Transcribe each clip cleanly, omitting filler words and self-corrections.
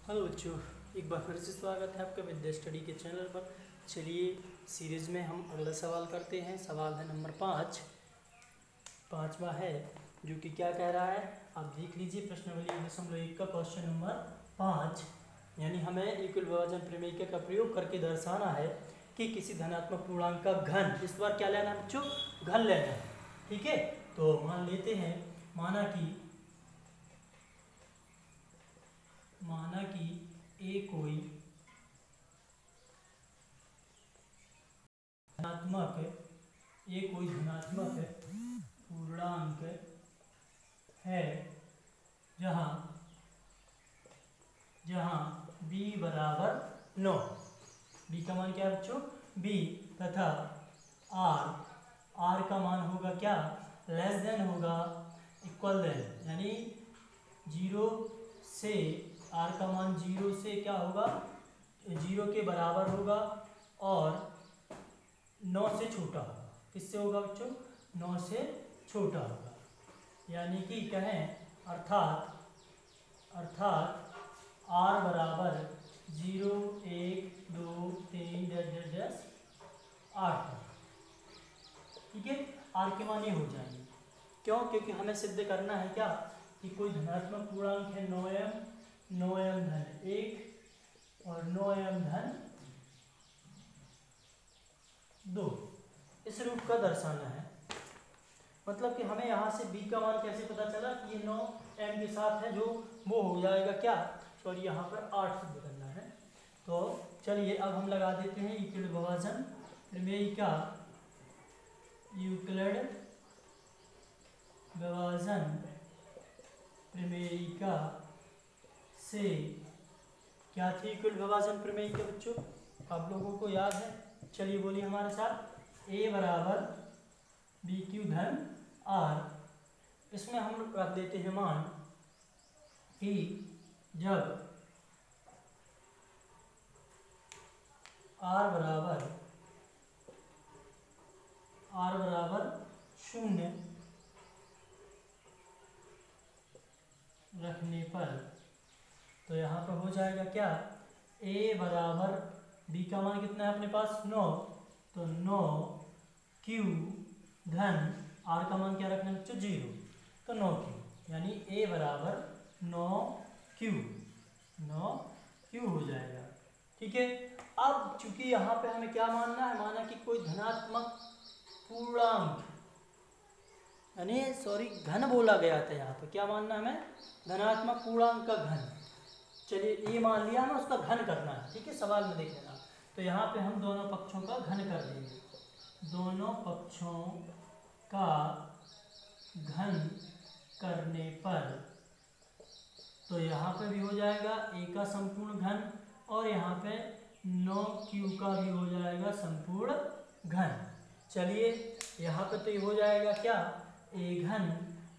Hello बच्चों, एक बार फिर से स्वागत है आपका विद्या स्टडी के चैनल पर। चलिए सीरीज़ में हम अगला सवाल करते हैं। सवाल है नंबर 5, पाँचवा है, जो कि क्या कह रहा है आप देख लीजिए। प्रश्नावली 1.1 का क्वेश्चन नंबर 5, यानी हमें एकल विभाजन प्रमेय का प्रयोग करके दर्शाना है कि किसी धनात्मक पूर्णांक का घन, इस बार क्या लेना है बच्चों, घन लेना है। ठीक है, तो मान लेते हैं, माना कि ए कोई धनात्मक पूर्णांक है जहां b बराबर 9। b का मान क्या है बच्चों, b, तथा r का मान होगा क्या, लेस देन होगा इक्वल देन, यानी 0 से r का मान 0 से क्या होगा, 0 के बराबर होगा और 9 से छोटा होगा। किससे होगा बच्चों, 9 से छोटा होगा। यानी कि कहें अर्थात r बराबर 0, 1, 2, 3, 8। ठीक है, r के मान ये हो जाएंगे। क्यों, क्योंकि हमें सिद्ध करना है क्या, कि कोई धनात्मक पूर्णांक है 9m धन 1 और 9m धन 2, इस रूप का दर्शाना है। मतलब कि हमें यहाँ से b का मान कैसे पता चला कि ये 9m के साथ है, जो वो हो जाएगा क्या, सॉरी यहाँ पर 8 सिद्ध करना है। तो चलिए अब हम लगा देते हैं यूक्लिड विभाजन प्रमेय का, यूक्लिड विभाजन प्रमेयिका से क्या थी यूक्लिड विभाजन प्रमेयिका बच्चों, आप लोगों को याद है। चलिए बोलिए हमारे साथ, a बराबर BQ धन r। इसमें हम रख देते हैं मान कि जब r बराबर 0 रखने पर, तो यहाँ पर हो जाएगा क्या, a बराबर b का मान कितना है अपने पास 9, तो 9q धन r का मान क्या रखना है बच्चों 0, तो 9q, यानी a बराबर 9q हो जाएगा। ठीक है, अब चूंकि यहाँ पे हमें क्या मानना है, माना कि कोई धनात्मक पूर्णांक, यानी सॉरी घन बोला गया था, यहाँ पे क्या मानना है हमें, धनात्मक पूर्णांक का घन। चलिए ये मान लिया, हमें उसका घन करना है। ठीक है, सवाल में देख लेना। तो यहाँ पे हम दोनों पक्षों का घन कर देंगे, दोनों पक्षों का घन करने पर, तो यहाँ पे भी हो जाएगा a का संपूर्ण घन और यहाँ पे 9q का भी हो जाएगा संपूर्ण घन। चलिए यहाँ पे तो ये हो जाएगा क्या, a घन,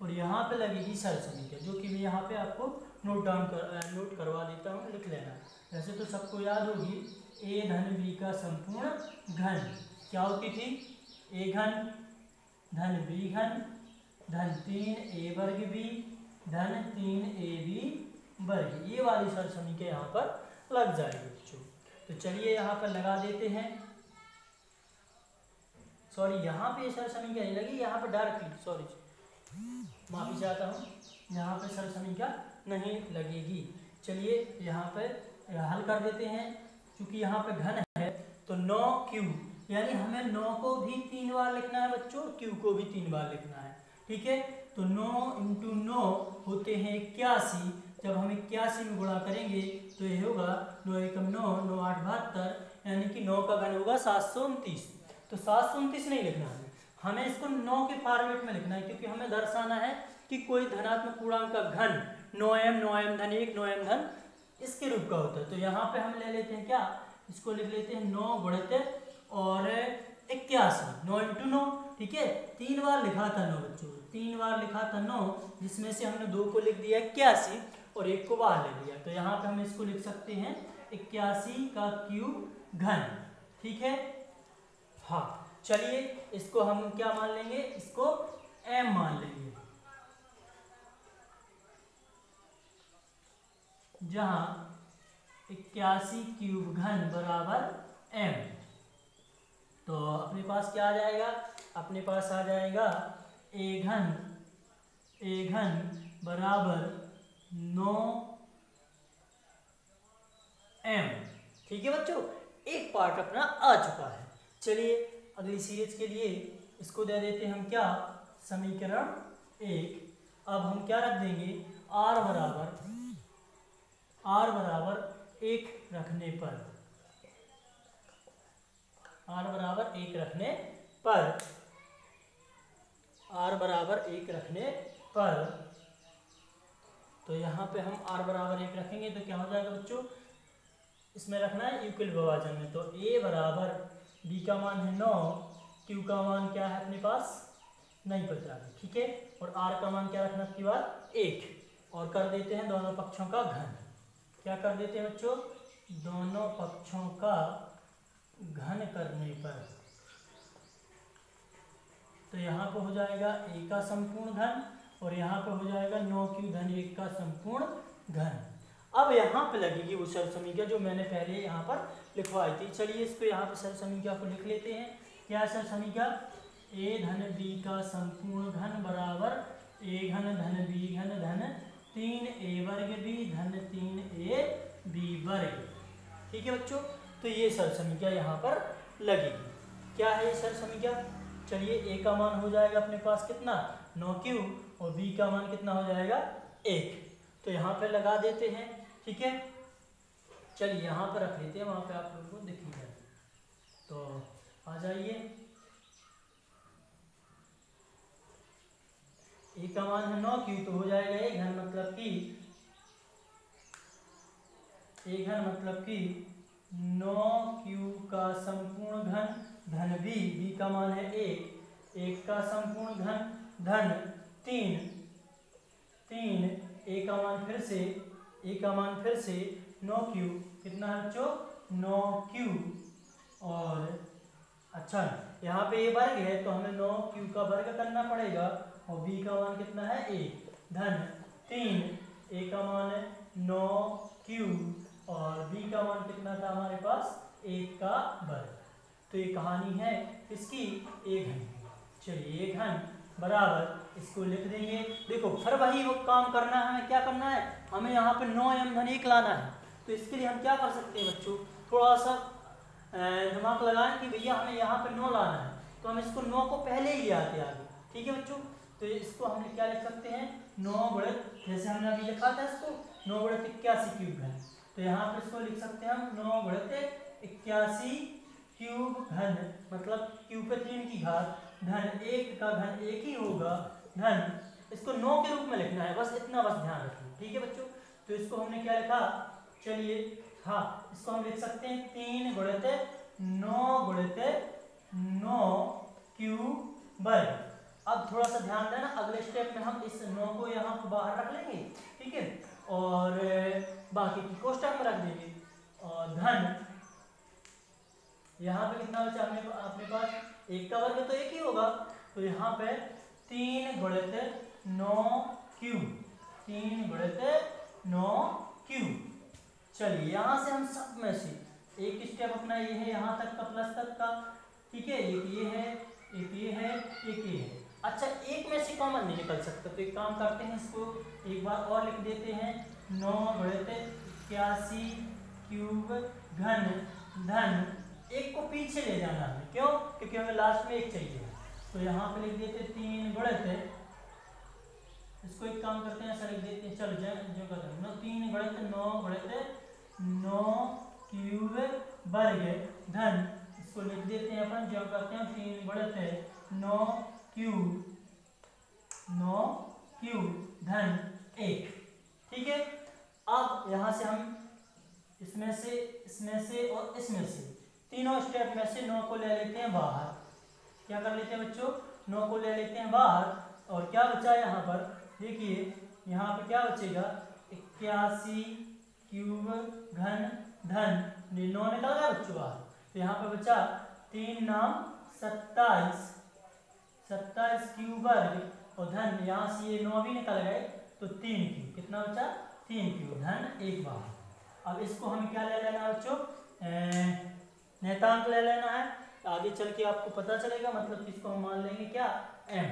और यहाँ पे लगेगी सरसमीका, जो कि मैं यहाँ पे आपको नोट करवा देता हूँ, लिख लेना। वैसे तो सबको याद होगी, a धन b का संपूर्ण घन क्या होती थी, a घन धन b घन धन 3a वर्ग b धन 3ab वर्ग, ये वाली सरसमीका यहाँ पर लग जाएगी बच्चों। तो चलिए यहाँ पर लगा देते हैं, सॉरी यहाँ पे सरसमीका नहीं लगी, यहाँ पर डायरेक्टली, सॉरी माफी चाहता हूँ, यहाँ पे सरसमीका नहीं लगेगी। चलिए यहाँ पे हल कर देते हैं, क्योंकि यहाँ पे घन है तो 9q, यानी हमें 9 को भी 3 बार लिखना है बच्चों, q को भी 3 बार लिखना है। ठीक है, तो 9 × 9 होते हैं 81। जब हम 81 में गुणा करेंगे तो ये होगा 9 एकम 9, 9 8 72, यानी कि 9 का घन होगा 729। तो 729 नहीं लिखना है हमें, इसको 9 के फॉर्मेट में लिखना है, क्योंकि हमें दर्शाना है कि कोई धनात्मक पूर्णांक का घन 9m धन 1 9m धन इसके रूप का होता है। तो यहाँ पे हम ले लेते हैं क्या, इसको लिख लेते हैं 9 गुणित और 81, 9 × 9। ठीक है, 3 बार लिखा था 9 बच्चों, 3 बार लिखा था 9, जिसमें से हमने 2 को लिख दिया 81 और 1 को बाहर ले लिया। तो यहाँ पे हम इसको लिख सकते हैं 81 का क्यूब घन। ठीक है, हाँ चलिए इसको हम क्या मान लेंगे, इसको m मान लेंगे, जहां 81 क्यूब घन बराबर m। तो अपने पास क्या आ जाएगा, अपने पास आ जाएगा a घन बराबर 9m। ठीक है बच्चों, एक पार्ट अपना आ चुका है। चलिए अगली सीरीज के लिए इसको दे देते हैं हम क्या, समीकरण 1। अब हम क्या रख देंगे, r बराबर 1 रखने पर, r बराबर 1 रखने पर, तो यहाँ पे हम r बराबर 1 रखेंगे तो क्या हो जाएगा बच्चों, इसमें रखना है यूक्लिड विभाजन में। तो a बराबर b का मान है 9, q का मान क्या है अपने पास नहीं पता है, ठीक है, और r का मान क्या रखना आपकी बात 1, और कर देते हैं दोनों पक्षों का घन। क्या कर देते हैं बच्चों, दोनों पक्षों का घन करने पर, तो यहाँ पे हो जाएगा a का संपूर्ण घन और यहाँ पे हो जाएगा 9q धन 1 का संपूर्ण घन। अब यहाँ पे लगेगी वो सरल समीकरण जो मैंने पहले यहाँ पर लिखवाई थी। चलिए इसको यहाँ पे सरल समीकरण को लिख लेते हैं। क्या सरल समीकरण, a धन b का संपूर्ण घन बराबर a घन धन b घन धन 3a वर्ग b धन 3ab वर्ग। ठीक है बच्चों, तो ये सरल समीकरण यहाँ पर लगेगी। क्या है ये सरल समीकरण, चलिए a का मान हो जाएगा अपने पास कितना 9q और b का मान कितना हो जाएगा 1, तो यहाँ पे लगा देते हैं। ठीक है, चलिए यहाँ पर रख लेते हैं, वहाँ पे आप लोगों को दिखेगा। तो आ जाइए, a का मान है 9q तो हो जाएगा a घन, मतलब कि 9q का संपूर्ण घन धन b का मान है 1 का संपूर्ण घन धन 3 a का मान फिर से 9q, कितना है बच्चों 9q, और अच्छा यहाँ पे a वर्ग है तो हमें 9q का वर्ग करना पड़ेगा, और b का मान कितना है 1 धन 3 a का मान है 9q और b का मान कितना था हमारे पास 1 का वर्ग। तो ये कहानी है इसकी a घन। चलिए a घन बराबर इसको लिख देंगे। देखो फिर वही वो काम करना है, हमें क्या करना है, हमें यहाँ पे 9m धन 1 लाना है। तो इसके लिए हम क्या कर सकते हैं बच्चों, थोड़ा सा दिमाग लगाएं कि भैया हमें यहाँ पे 9 लाना है, तो हम इसको 9 को पहले ही ले आते आगे। ठीक है बच्चों, तो इसको हम क्या लिख सकते हैं 9 गुणित, जैसे हमने अभी लिखा था इसको 9 गुणित 81 क्यूब घन, तो यहाँ पर इसको लिख सकते हैं हम 9 गुणित 81 क्यूब घन, मतलब क्यूब पे 3 की घात धन 1 का घन 1 ही होगा धन, इसको 9 के रूप में लिखना है, बस इतना बस ध्यान रखना। ठीक है बच्चों, तो इसको हमने क्या लिखा, चलिए हाँ इसको हम लिख सकते हैं 3 गुणित 9 क्यूब वर्ग। अब थोड़ा सा ध्यान देना, अगले स्टेप में हम इस 9 को यहाँ पर बाहर रख लेंगे, ठीक है, और बाकी की कोष्टक में रख देंगे, और धन यहाँ पे कितना बचा अपने पास 1 का वर्ग तो 1 ही होगा, तो यहाँ पे 3 गुणित 9 क्यूब। चलिए यहाँ से हम सब में से एक स्टेप अपना ये है यहाँ तक का प्लस तक का, ठीक है, एक ये है एक ये है एक ये है। अच्छा एक में से कॉमन नहीं निकल सकता, तो एक काम करते हैं, इसको एक बार और लिख देते हैं 9 गुणित 81 क्यूब घन धन, एक को पीछे ले जाना है, क्यों, क्योंकि हमें लास्ट में एक चाहिए। तो यहाँ पे लिख देते 3 गुणित, इसको एक काम करते हैं ऐसा लिख देते हैं, चलो जो करते हैं 3 गुणित 9 क्यूब वर्ग धन, इसको लिख देते हैं अपन जो करते हैं 3 गुणित 9 क्यूब धन 1। ठीक है, अब यहाँ से हम इसमें से और इसमें से तीनों स्टेप में से 9 को ले लेते हैं बाहर। क्या कर लेते हैं बच्चों, 9 को ले लेते हैं बाहर, और क्या बचा यहाँ पर, देखिए यहाँ पर क्या बचेगा 81 क्यूब घन धन 9 निकल गया बच्चों बाहर, तो यहाँ पर बचा 3 नाम 27 क्यूब वर्ग, और धन यहाँ से ये 9 भी निकल गए, तो 3 क्यूब, कितना बचा 3 क्यूब धन 1 बाहर। अब इसको हमें क्या ले लेना है बच्चों, नेतांक ले लेना है। आगे चल के आपको पता चलेगा, मतलब इसको हम मान लेंगे क्या, m,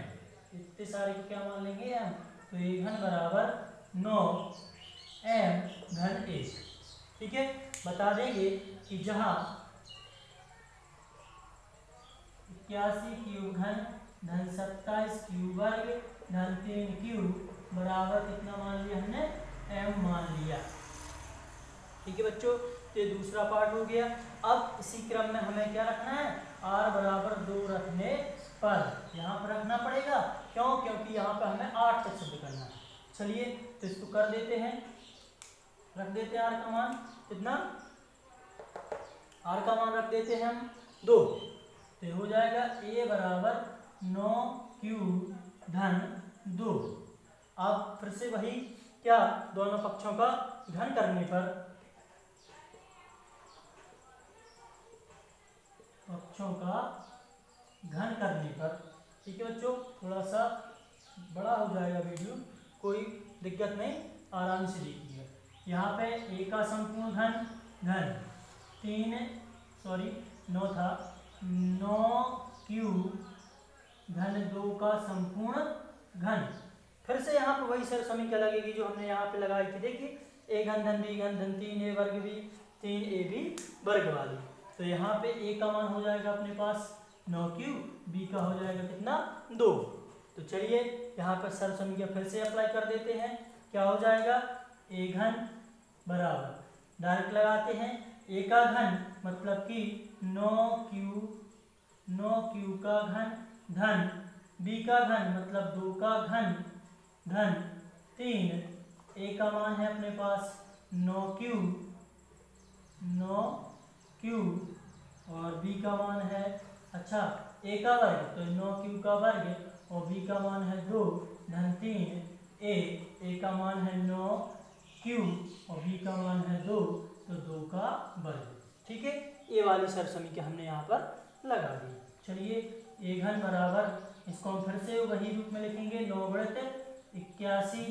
इतने सारे को क्या मान लेंगे m। तो a घन बराबर 9 m घन 1। ठीक है, बता देंगे कि जहां 81 क्यूब घन धन 27 क्यूब वर्ग धन 3 क्यूब बराबर कितना मान लिया हमने, m मान लिया। ठीक है बच्चों, तो ये दूसरा पार्ट हो गया। अब इसी क्रम में हमें क्या रखना है, r बराबर 2 रखने पर यहाँ पर रखना पड़ेगा। क्यों, क्योंकि यहाँ पर हमें 8 तक सिद्ध करना है। चलिए तो इसको कर देते हैं, रख देते हैं r का मान कितना, r का मान रख देते हैं हम 2। तो हो जाएगा a बराबर 9 क्यूब धन 2। अब फिर से वही क्या, दोनों पक्षों का घन करने पर, पक्षों का घन करने पर, ठीक है बच्चों, थोड़ा सा बड़ा हो जाएगा वीडियो, कोई दिक्कत नहीं, आराम से देखिए। यहाँ पे a का संपूर्ण घन घन 9 था, 9 क्यूब घन 2 का संपूर्ण घन। फिर से यहाँ पर वही सर समीकरण लगेगी जो हमने यहाँ पे लगाई थी, देखिए a घन धन b घन धन 3a वर्ग b 3ab वर्ग वाली। तो यहाँ पे a का मान हो जाएगा अपने पास 9 क्यूब, b का हो जाएगा कितना 2। तो चलिए यहाँ पर सर समीकरण फिर से अप्लाई कर देते हैं, क्या हो जाएगा, a घन बराबर डायरेक्ट लगाते हैं, a का घन मतलब कि 9 क्यूब का घन धन b का घन मतलब 2 का घन धन 3, a का मान है अपने पास 9 क्यूब और b का मान है, अच्छा a का वर्ग तो 9 क्यूब का वर्ग और b का मान है 2 धन 3, a का मान है 9 क्यूब और b का मान है 2, तो 2 का वर्ग। ठीक है, ये वाली सर समीकरण हमने यहाँ पर लगा दी। चलिए a घन बराबर, इसको हम फिर से वही रूप में लिखेंगे, 9 गुणित 81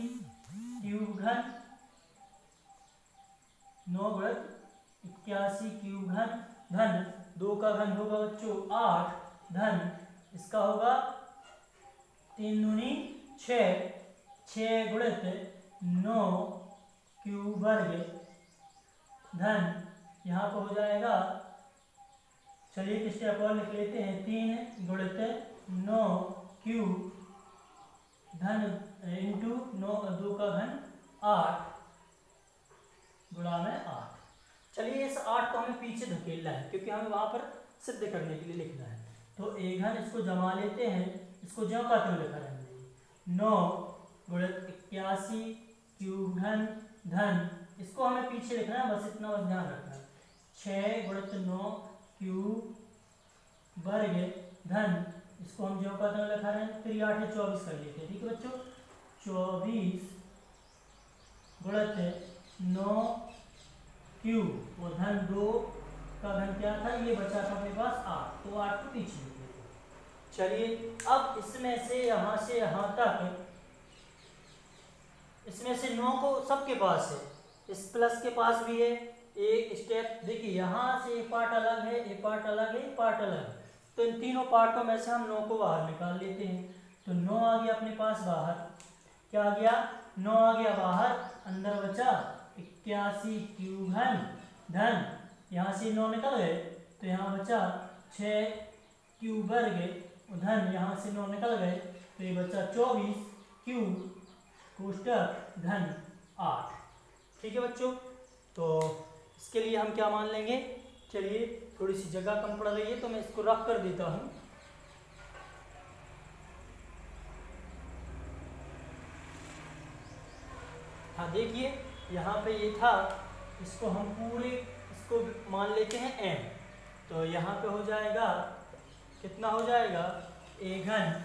क्यूब घन, 9 गुणित 81 क्यूब घन धन 2 का घन होगा बच्चों 8 धन इसका होगा 3 दूनी 6 गुणित 9 क्यूब वर्ग धन यहाँ पर हो जाएगा, चलिए एक स्टेप और लिख लेते हैं, 3 गुणित 9 क्यूब धन इंटू 2 का घन 8 गुणा में 8। चलिए इस 8 को हमें पीछे धकेलना है क्योंकि हमें वहां पर सिद्ध करने के लिए लिखना है। तो a घन इसको जमा लेते हैं, इसको ज्यों का त्यों लिखा रहेंगे, 9 गुणित 81 क्यूब घन धन, इसको हमें पीछे लिखना है, बस इतना बस ध्यान रखना है, 6 गुणित 9 क्यूब वर्ग धन, इसको हम ज्यों का त्यों लिखा रहे हैं, 3 8 24 कर लेते हैं। ठीक है बच्चों, 24 गुणित 9 क्यूब और धन 2 का घन क्या था, ये बचा था अपने पास 8, तो 8 को पीछे लिख लेते हैं। चलिए अब इसमें से यहाँ तक, इसमें से 9 को सबके पास है, इस प्लस के पास भी है, एक स्टेप देखिए यहाँ से एक पार्ट अलग है, एक पार्ट अलग है, एक पार्ट अलग है, तो इन तीनों पार्टों में से हम 9 को बाहर निकाल लेते हैं। तो 9 आ गया अपने पास बाहर, क्या आ गया, 9 आ गया बाहर, अंदर बचा 81 क्यूब घन धन, यहाँ से 9 निकल गए तो यहाँ बचा 6 क्यूब वर्ग धन, यहाँ से 9 निकल गए तो ये बचा 24 क्यूब कोष्टक धन 8। ठीक है बच्चों, तो इसके लिए हम क्या मान लेंगे, चलिए थोड़ी सी जगह कम पड़ रही है तो मैं इसको रख कर देता हूँ। हाँ देखिए यहाँ पे ये था, इसको हम पूरे इसको मान लेते हैं m, तो यहाँ पे हो जाएगा कितना हो जाएगा, a घन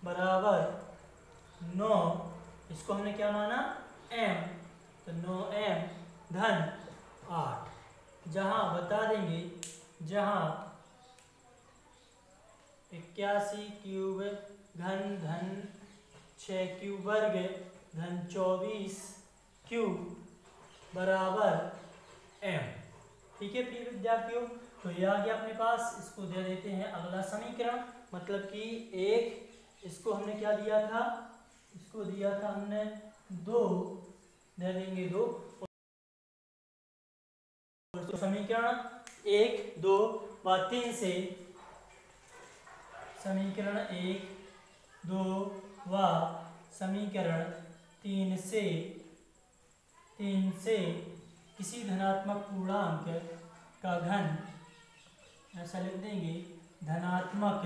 बराबर 9, इसको हमने क्या माना m, तो 9m धन 8, जहाँ बता देंगे जहाँ 81 क्यूब घन धन 6 क्यूब वर्ग धन 24 क्यूब बराबर m। ठीक है प्रिय विद्यार्थियों, तो ये आ गया अपने पास। इसको दे देते हैं अगला समीकरण, मतलब कि एक, इसको हमने क्या दिया था, इसको दिया था हमने 2, दे देंगे 2। तो समीकरण 1, 2 व 3 से, समीकरण 1, 2 व समीकरण 3 से किसी धनात्मक पूर्णांक का घन, ऐसा लिख देंगे, धनात्मक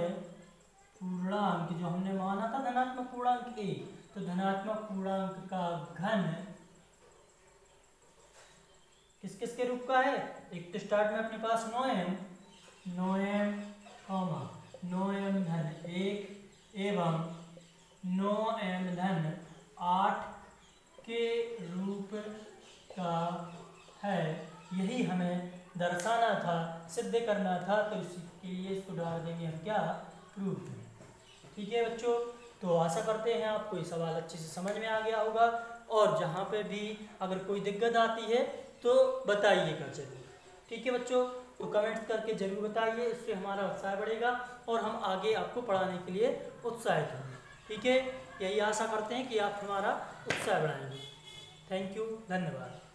पूर्णांक जो हमने माना था धनात्मक पूर्णांक a, तो धनात्मक पूर्णांक का घन किस किस के रूप का है। एक तो स्टार्ट में अपने पास 9m, 9m धन 1 एवं 9m धन 8 के रूप का है। यही हमें दर्शाना था, सिद्ध करना था, तो इसके लिए इसको डाल देंगे हम क्या, प्रूफ में। ठीक है बच्चों, तो आशा करते हैं आपको ये सवाल अच्छे से समझ में आ गया होगा, और जहाँ पे भी अगर कोई दिक्कत आती है तो बताइएगा जरूर। ठीक है बच्चों, तो कमेंट्स करके जरूर बताइए, इससे हमारा उत्साह बढ़ेगा और हम आगे आपको पढ़ाने के लिए उत्साहित होंगे। ठीक है, यही आशा करते हैं कि आप हमारा उत्साह बढ़ाएंगे। थैंक यू, धन्यवाद।